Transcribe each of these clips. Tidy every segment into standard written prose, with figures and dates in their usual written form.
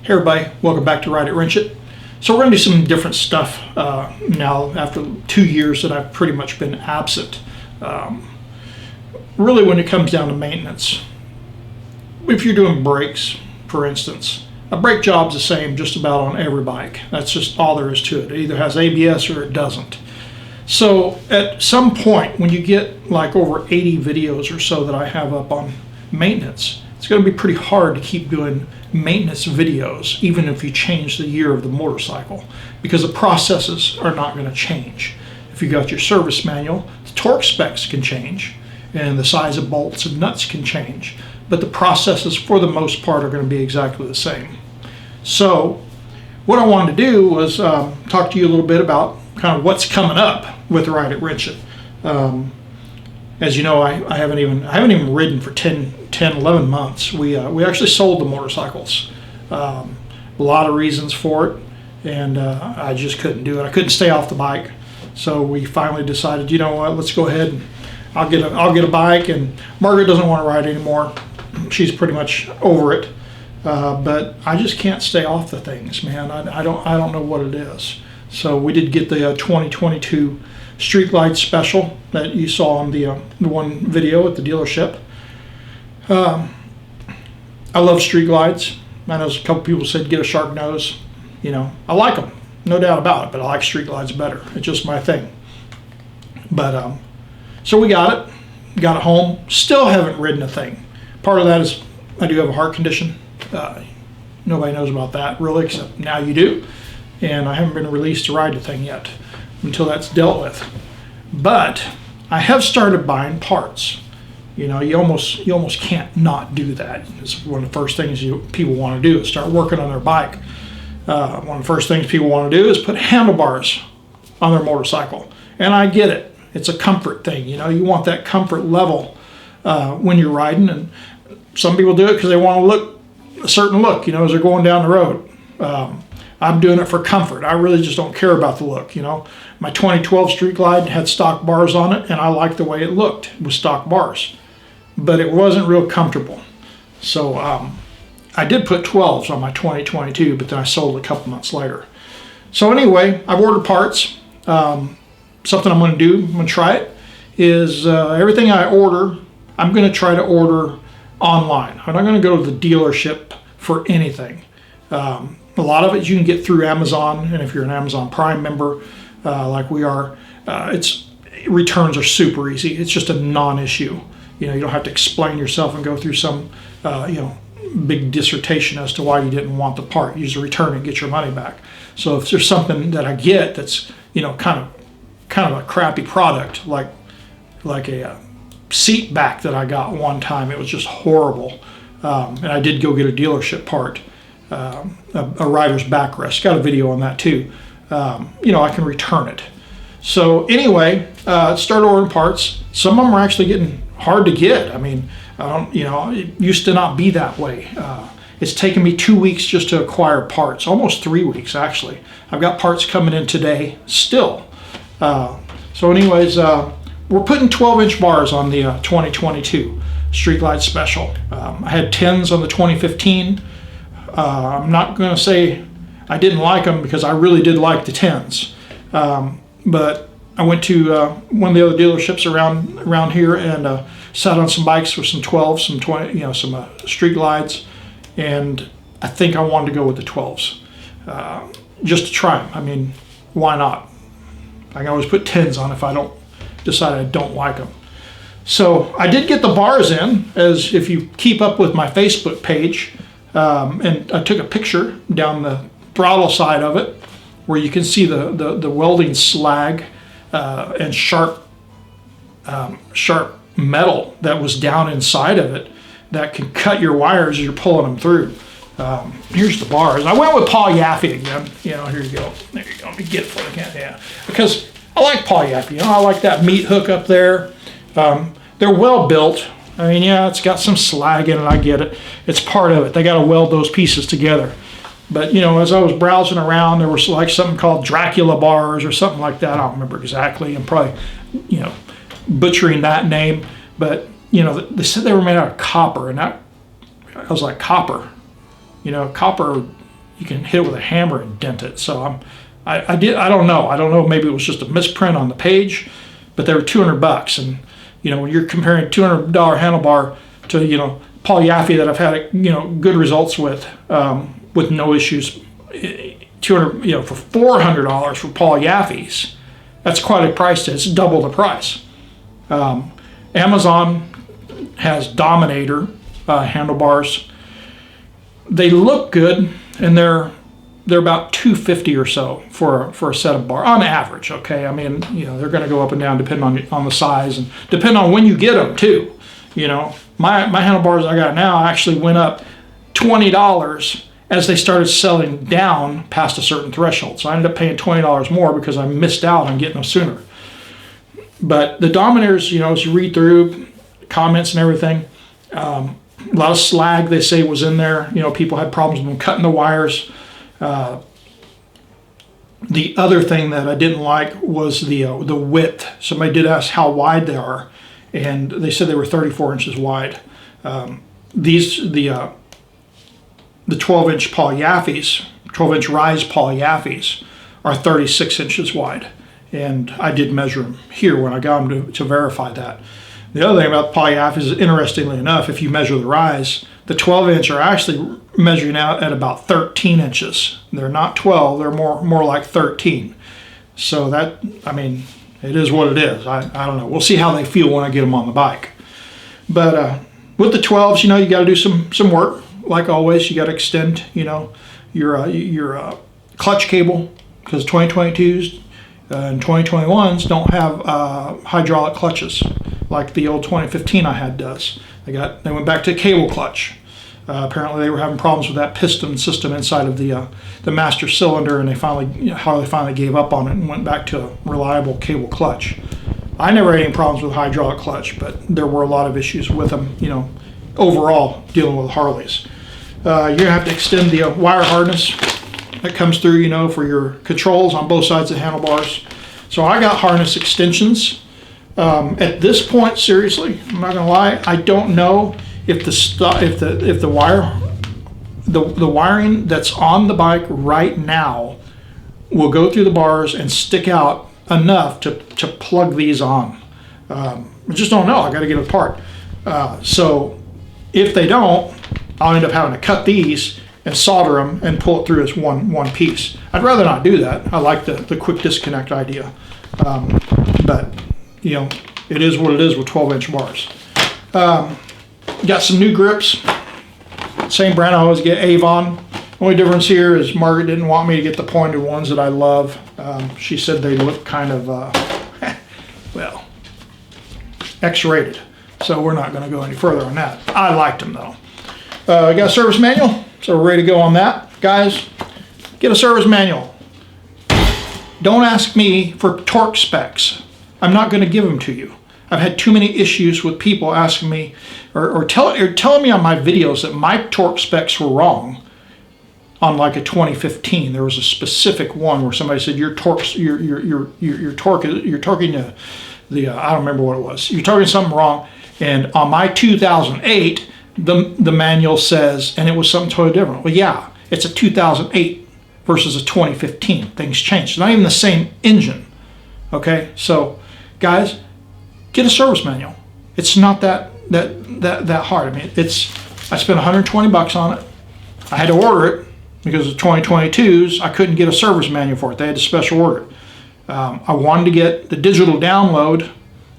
Hey everybody, welcome back to Ride It Wrench It. So we're going to do some different stuff now after 2 years that I've pretty much been absent. Really when it comes down to maintenance, if you're doing brakes, for instance, a brake job's the same just about on every bike. That's just all there is to it. It either has ABS or it doesn't. So at some point when you get like over 80 videos or so that I have up on maintenance, it's going to be pretty hard to keep doing maintenance videos even if you change the year of the motorcycle, because the processes are not going to change. If you got your service manual, the torque specs can change and the size of bolts and nuts can change, but the processes for the most part are going to be exactly the same. So what I wanted to do was talk to you a little bit about kind of what's coming up with Ride It Wrench It. As you know, I haven't even ridden for 10, 11 months. We actually sold the motorcycles. A lot of reasons for it, and I just couldn't do it. I couldn't stay off the bike. So we finally decided, you know what, let's go ahead and I'll get a bike, and Margaret doesn't want to ride anymore. She's pretty much over it. But I just can't stay off the things, man. I don't know what it is. So we did get the 2022 Street Glide Special that you saw on the one video at the dealership. I love Street Glides. I know a couple people said get a Shark Nose. You know, I like them, no doubt about it, but I like Street Glides better. It's just my thing. But so we got it home. Still haven't ridden a thing. Part of that is I do have a heart condition. Nobody knows about that really, except now you do. And I haven't been released to ride the thing yet until that's dealt with. But I have started buying parts. You know, you almost can't not do that. It's one of the first things people want to do is start working on their bike. One of the first things people want to do is put handlebars on their motorcycle. And I get it. It's a comfort thing. You know, you want that comfort level when you're riding. And some people do it because they want to look a certain look, you know, as they're going down the road. I'm doing it for comfort. I really just don't care about the look, you know. My 2012 Street Glide had stock bars on it, and I liked the way it looked with stock bars. But it wasn't real comfortable. So I did put 12s on my 2022, but then I sold it a couple months later. So anyway, I've ordered parts. Something I'm going to do, I'm going to try it, is everything I order, I'm going to try to order online. I'm not going to go to the dealership for anything. A lot of it you can get through Amazon, and if you're an Amazon Prime member like we are, returns are super easy. It's just a non-issue. You know, you don't have to explain yourself and go through some big dissertation as to why you didn't want the part. You just return it and get your money back. So if there's something that I get that's, you know, kind of a crappy product, like a seat back that I got one time, it was just horrible. And I did go get a dealership part. A rider's backrest. Got a video on that too. You know, I can return it. So anyway, start ordering parts. Some of them are actually getting hard to get. I mean, you know, it used to not be that way. It's taken me 2 weeks just to acquire parts, almost 3 weeks actually. I've got parts coming in today still. So anyways, we're putting 12-inch bars on the 2022 Street Glide Special. I had 10s on the 2015. I'm not going to say I didn't like them, because I really did like the 10s. But I went to one of the other dealerships around here and sat on some bikes with some 12s, some 20, you know, some Street Glides, and I think I wanted to go with the 12s just to try them. I mean, why not? I can always put 10s on if I don't decide I don't like them. So I did get the bars in, as if you keep up with my Facebook page. And I took a picture down the throttle side of it where you can see the welding slag and sharp metal that was down inside of it that can cut your wires as you're pulling them through. Here's the bars. I went with Paul Yaffe again. You know, here you go. There you go. Let me get it for you. Yeah, because I like Paul Yaffe. You know, I like that meat hook up there. They're well built. I mean, yeah, it's got some slag in it, I get it. It's part of it. They got to weld those pieces together. But, you know, as I was browsing around, there was like something called Dracula bars or something like that. I don't remember exactly. I'm probably, you know, butchering that name. But, you know, they said they were made out of copper. And I was like, copper? You know, copper you can hit it with a hammer and dent it. So I don't know. Maybe it was just a misprint on the page, but they were $200. And, when you're comparing $200 handlebar to, Paul Yaffe that I've had, good results with no issues, 200, for $400 for Paul Yaffe's, that's quite a price. It's double the price. Amazon has Dominator handlebars. They look good, and they're about $250 or so for a set of bar on average. Okay, I mean, they're going to go up and down depending on the size and depending on when you get them too. My handlebars I got now actually went up $20 as they started selling down past a certain threshold. So I ended up paying $20 more because I missed out on getting them sooner. But the Dominators, as you read through comments and everything, a lot of slag they say was in there. People had problems with them cutting the wires. The other thing that I didn't like was the width. Somebody did ask how wide they are, and they said they were 34 inches wide. The 12-inch Paul Yaffe's, 12-inch Rise Paul Yaffe's, are 36 inches wide, and I did measure them here when I got them to verify that. The other thing about Paul Yaffe's is, interestingly enough, if you measure the Rise, the 12-inch are actually measuring out at about 13 inches. They're not 12; they're more like 13. So that, it is what it is. I don't know. We'll see how they feel when I get them on the bike. But with the 12s, you got to do some work. Like always, you got to extend, your clutch cable, because 2022s and 2021s don't have hydraulic clutches like the old 2015 I had does. They went back to cable clutch. Apparently, they were having problems with that piston system inside of the master cylinder, and they finally gave up on it and went back to a reliable cable clutch. I never had any problems with hydraulic clutch, but there were a lot of issues with them, overall dealing with Harleys. You're gonna have to extend the wire harness that comes through, for your controls on both sides of the handlebars. So I got harness extensions. At this point, seriously, I'm not gonna lie, I don't know if the wiring that's on the bike right now will go through the bars and stick out enough to plug these on. I just don't know. I got to get it apart. So if they don't, I'll end up having to cut these and solder them and pull it through as one piece. I'd rather not do that. I like the quick disconnect idea. But it is what it is with 12-inch bars. Got some new grips. Same brand I always get, Avon. Only difference here is Margaret didn't want me to get the pointed ones that I love. She said they look kind of, X-rated. So we're not going to go any further on that. I liked them though. I got a service manual, so we're ready to go on that. Guys, get a service manual. Don't ask me for torque specs. I'm not going to give them to you. I've had too many issues with people asking me or telling me on my videos that my torque specs were wrong. On like a 2015, there was a specific one where somebody said your torque, you're torquing the I don't remember what it was. You're torquing something wrong. And on my 2008, the manual says, and it was something totally different. Well, yeah, it's a 2008 versus a 2015. Things changed. It's not even the same engine. Okay, so guys, get a service manual. It's not that hard. I spent $120 on it. I had to order it. Because of 2022s, I couldn't get a service manual for it. They had to special order it. I wanted to get the digital download,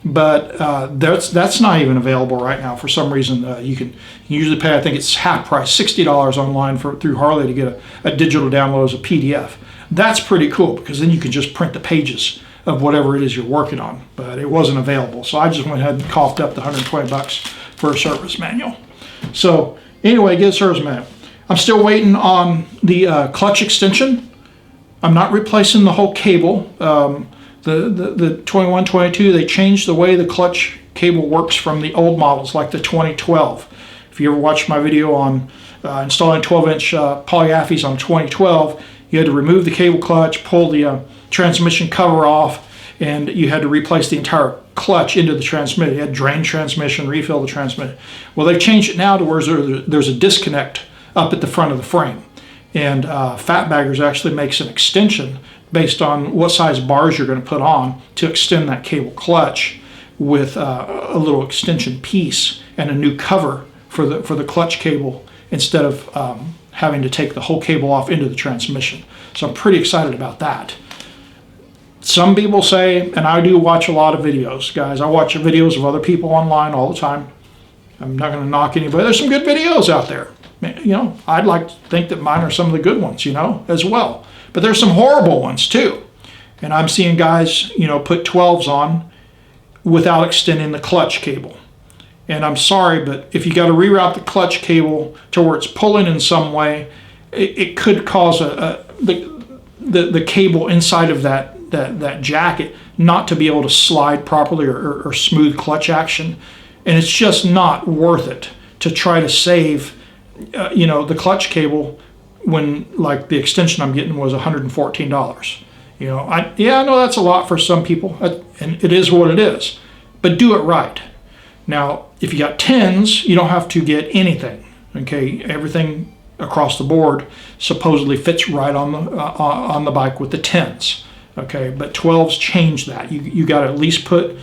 but that's not even available right now. For some reason, you can usually pay, I think it's half price, $60 online through Harley to get a digital download as a PDF. That's pretty cool because then you can just print the pages of whatever it is you're working on, but it wasn't available. So I just went ahead and coughed up the $120 for a service manual. So anyway, get a service manual. I'm still waiting on the clutch extension. I'm not replacing the whole cable. The 21, 22, they changed the way the clutch cable works from the old models, like the 2012. If you ever watched my video on installing 12-inch Paul Yaffe's on 2012, you had to remove the cable clutch, pull the transmission cover off, and you had to replace the entire clutch into the transmission. You had to drain transmission, refill the transmission. Well, they've changed it now to where there's a disconnect up at the front of the frame. And Fatbaggers actually makes an extension based on what size bars you're going to put on to extend that cable clutch with a little extension piece and a new cover for the clutch cable instead of having to take the whole cable off into the transmission. So I'm pretty excited about that. Some people say, and I do watch a lot of videos, guys. I watch videos of other people online all the time. I'm not going to knock anybody. There's some good videos out there. You know, I'd like to think that mine are some of the good ones, you know, as well. But there's some horrible ones too. And I'm seeing guys, you know, put 12s on without extending the clutch cable. And I'm sorry, but if you got to reroute the clutch cable to where it's pulling in some way, it could cause the cable inside of that jacket not to be able to slide properly or smooth clutch action. And it's just not worth it to try to save, you know, the clutch cable when, like, the extension I'm getting was $114. You know, I know that's a lot for some people, and it is what it is, but do it right. Now, if you got 10s, you don't have to get anything. Okay, everything across the board supposedly fits right on the bike with the 10s. Okay, but 12s change that. You got to at least put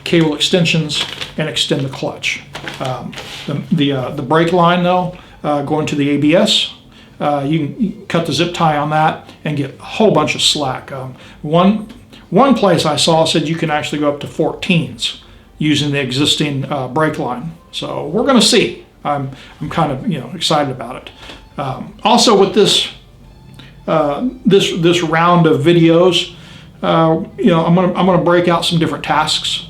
cable extensions and extend the clutch. The brake line though, going to the ABS, you can cut the zip tie on that and get a whole bunch of slack. One place I saw said you can actually go up to 14s using the existing brake line. So we're going to see. I'm kind of, you know, excited about it. Also with this this round of videos, you know, I'm gonna break out some different tasks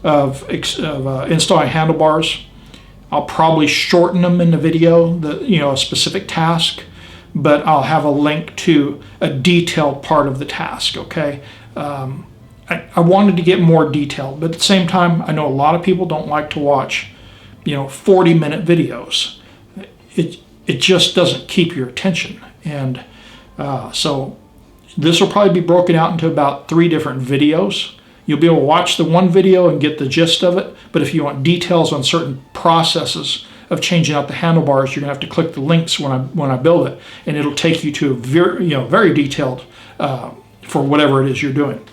of installing handlebars. I'll probably shorten them in the video, you know, a specific task, but I'll have a link to a detailed part of the task. Okay. I wanted to get more detailed, but at the same time, I know a lot of people don't like to watch, you know, 40-minute videos. It just doesn't keep your attention. And so this will probably be broken out into about 3 different videos. You'll be able to watch the one video and get the gist of it, but if you want details on certain processes of changing out the handlebars, you're gonna have to click the links when I build it, and it'll take you to a very detailed for whatever it is you're doing.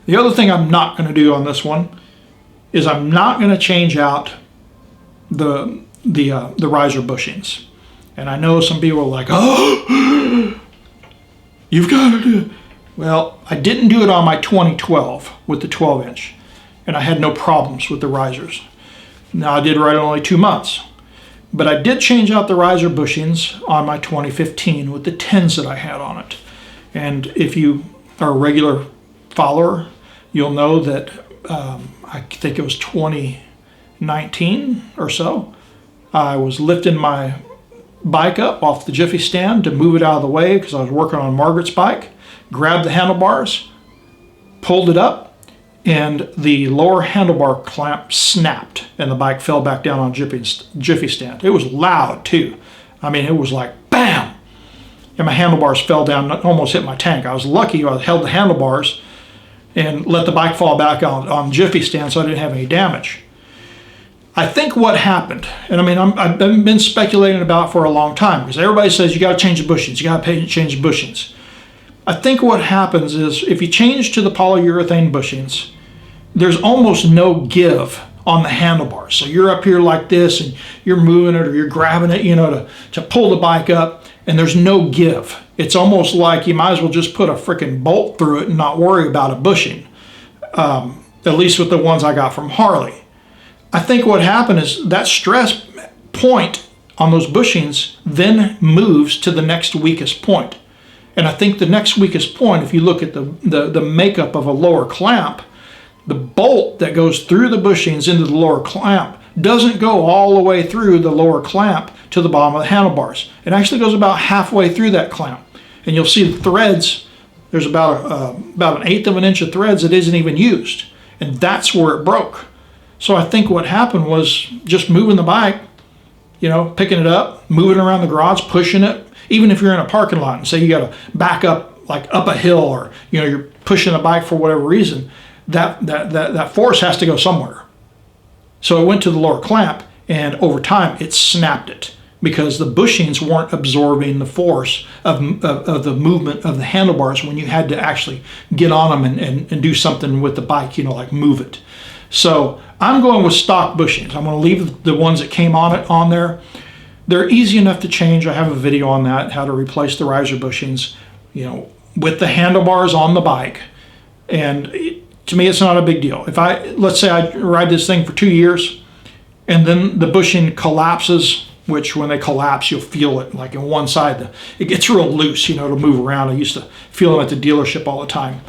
The other thing I'm not gonna do on this one is I'm not gonna change out the riser bushings. And I know some people are like, oh, you've got to do it. Well, I didn't do it on my 2012 with the 12-inch, and I had no problems with the risers. Now, I did ride it only 2 months, but I did change out the riser bushings on my 2015 with the 10s that I had on it. And if you are a regular follower, you'll know that I think it was 2019 or so, I was lifting my bike up off the Jiffy stand to move it out of the way because I was working on Margaret's bike, grabbed the handlebars, pulled it up, and the lower handlebar clamp snapped and the bike fell back down on Jiffy stand. It was loud too. I mean, it was like bam, and my handlebars fell down, almost hit my tank. I was lucky I held the handlebars and let the bike fall back on Jiffy stand so I didn't have any damage. I think what happened, and I mean, I've been speculating about for a long time because everybody says you got to change the bushings, you got to change the bushings. I think what happens is if you change to the polyurethane bushings, there's almost no give on the handlebars. So you're up here like this and you're moving it or you're grabbing it, you know, to pull the bike up, and there's no give. It's almost like you might as well just put a freaking bolt through it and not worry about a bushing, at least with the ones I got from Harley. I think what happened is that stress point on those bushings then moves to the next weakest point. And I think the next weakest point, if you look at the makeup of a lower clamp, the bolt that goes through the bushings into the lower clamp doesn't go all the way through the lower clamp to the bottom of the handlebars. It actually goes about halfway through that clamp. And you'll see the threads, there's about 1/8 of an inch of threads that isn't even used. And that's where it broke. So I think what happened was just moving the bike, you know, picking it up, moving around the garage, pushing it. Even if you're in a parking lot and say you got to back up, like up a hill, or, you know, you're pushing a bike for whatever reason, that force has to go somewhere. So it went to the lower clamp, and over time it snapped it. because the bushings weren't absorbing the force of the movement of the handlebars when you had to actually get on them and do something with the bike, like move it. So I'm going with stock bushings. I'm going to leave the ones that came on there. They're easy enough to change. I have a video on that, how to replace the riser bushings, with the handlebars on the bike. And to me, it's not a big deal. Let's say I ride this thing for 2 years, and then the bushing collapses, which when they collapse, you'll feel it like in one side. It gets real loose, to move around. I used to feel them at the dealership all the time.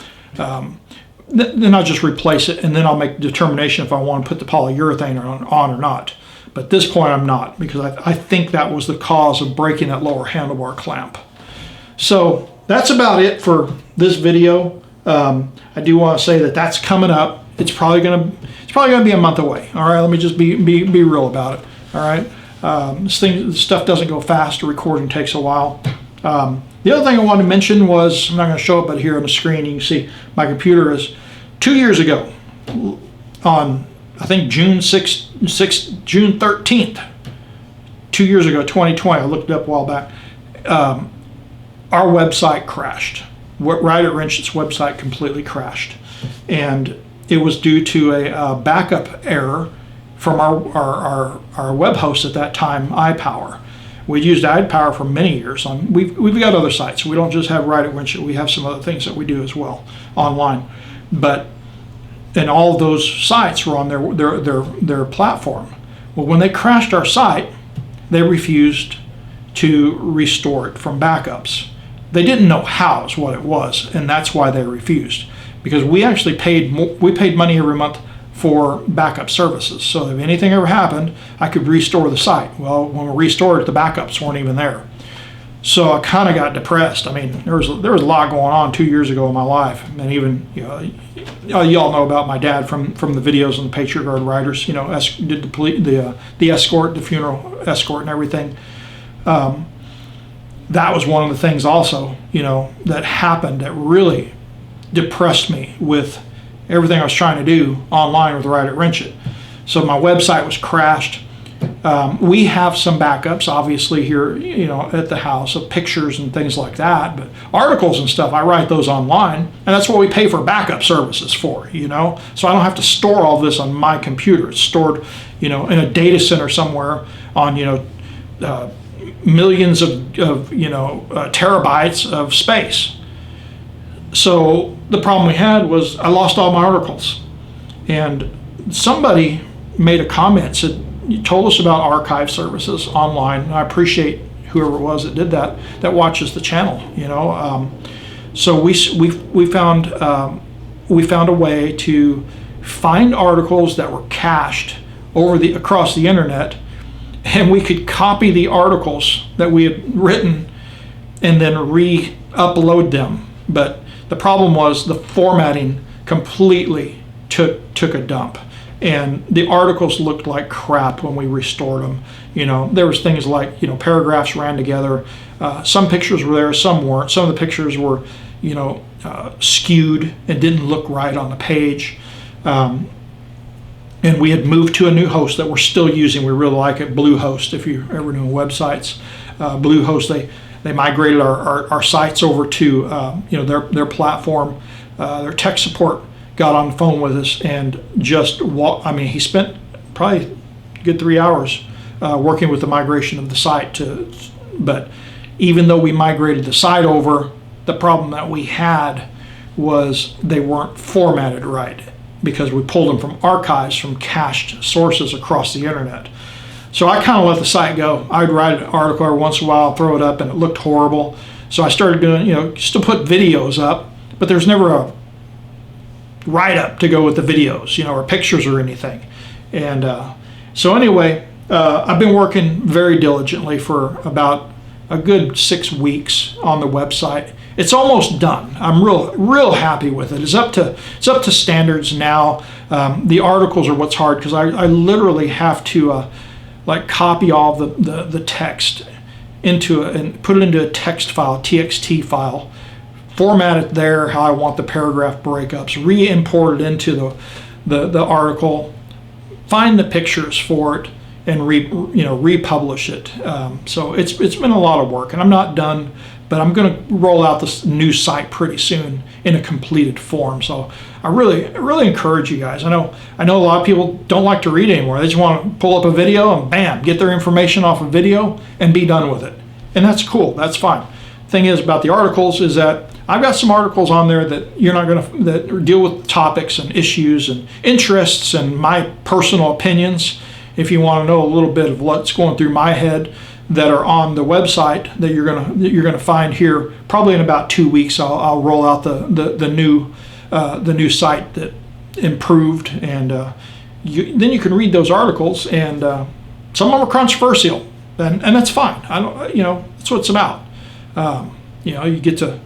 Then I'll just replace it, and then I'll make a determination if I want to put the polyurethane on or not. But at this point, I'm not, because I think that was the cause of breaking that lower handlebar clamp. So that's about it for this video. I do want to say that that's coming up. It's probably gonna be a month away. All right, let me just be real about it. All right. This stuff doesn't go fast. The recording takes a while. The other thing I wanted to mention was, I'm not going to show it, but here on the screen you can see my computer is 2 years ago, on I think June 13th, 2 years ago, 2020. I looked it up a while back. Our website crashed. Ride It Wrench, its website completely crashed, and it was due to a backup error from our web host at that time, iPower. We'd used iPower for many years. We've got other sites. We don't just have Ride It Wrench. We have some other things that we do as well online. And all of those sites were on their platform. Well, when they crashed our site, they refused to restore it from backups. They didn't know how is what it was, and that's why they refused. Because we actually paid money every month for backup services. So if anything ever happened, I could restore the site. Well, when we restored it, the backups weren't even there. So I kind of got depressed. I mean, there was a lot going on 2 years ago in my life, and even y'all know about my dad from the videos on the Patriot Guard Riders. Did the escort, the funeral escort, and everything. That was one of the things also, that happened that really depressed me with everything I was trying to do online with Ride It Wrench It. So my website was crashed. We have some backups, obviously, here, at the house of pictures and things like that. But articles and stuff, I write those online, and that's what we pay for backup services for, So I don't have to store all this on my computer. It's stored, in a data center somewhere on, millions of terabytes of space. So the problem we had was I lost all my articles, and somebody made a comment, said, "You told us about archive services online." And I appreciate whoever it was that did that watches the channel. So we found a way to find articles that were cached across the internet, and we could copy the articles that we had written and then re-upload them. But the problem was the formatting completely took a dump, and the articles looked like crap when we restored them. There was things like, paragraphs ran together. Some pictures were there, some weren't. Some of the pictures were, skewed and didn't look right on the page. And we had moved to a new host that we're still using. We really like it, Bluehost. If you're ever doing websites, Bluehost, they migrated our sites over to their platform. Their tech support got on the phone with us and he spent probably a good 3 hours working with the migration of the site. But even though we migrated the site over, the problem that we had was they weren't formatted right, because we pulled them from archives, from cached sources across the internet. So I kind of let the site go. I'd write an article every once in a while, throw it up, and it looked horrible. So I started doing, still put videos up, but there's never a write-up to go with the videos, or pictures or anything. And so anyway, I've been working very diligently for about a good 6 weeks on the website. It's almost done. I'm real happy with it. It's up to standards now. The articles are what's hard, because I literally have to copy all the text and put it into a text file, TXT file, format it there how I want the paragraph breakups, re-import it into the article, find the pictures for it, and republish it. So it's been a lot of work, and I'm not done, but I'm going to roll out this new site pretty soon in a completed form. So I really encourage you guys. I know a lot of people don't like to read anymore. They just want to pull up a video and bam, get their information off a video and be done with it. And that's cool. That's fine. Thing is about the articles is that I've got some articles on there that that deal with topics and issues and interests and my personal opinions. If you want to know a little bit of what's going through my head, that are on the website that you're gonna find here probably in about 2 weeks. I'll roll out the new site that improved, and then you can read those articles, and some of them are controversial, and that's fine. I don't, that's what it's about. You get to,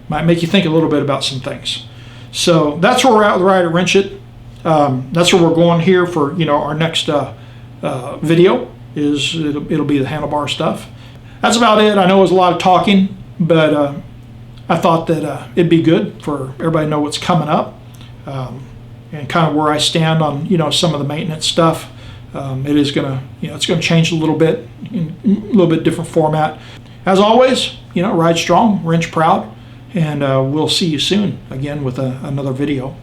might make you think a little bit about some things. So that's where we're at right at Wrench It. That's where we're going here for our next video. It'll be the handlebar stuff. That's about it. I know it was a lot of talking, but I thought that it'd be good for everybody to know what's coming up, and kind of where I stand on some of the maintenance stuff. It is gonna it's gonna change a little bit, in a little bit different format. As always, ride strong, wrench proud, and we'll see you soon again with another video.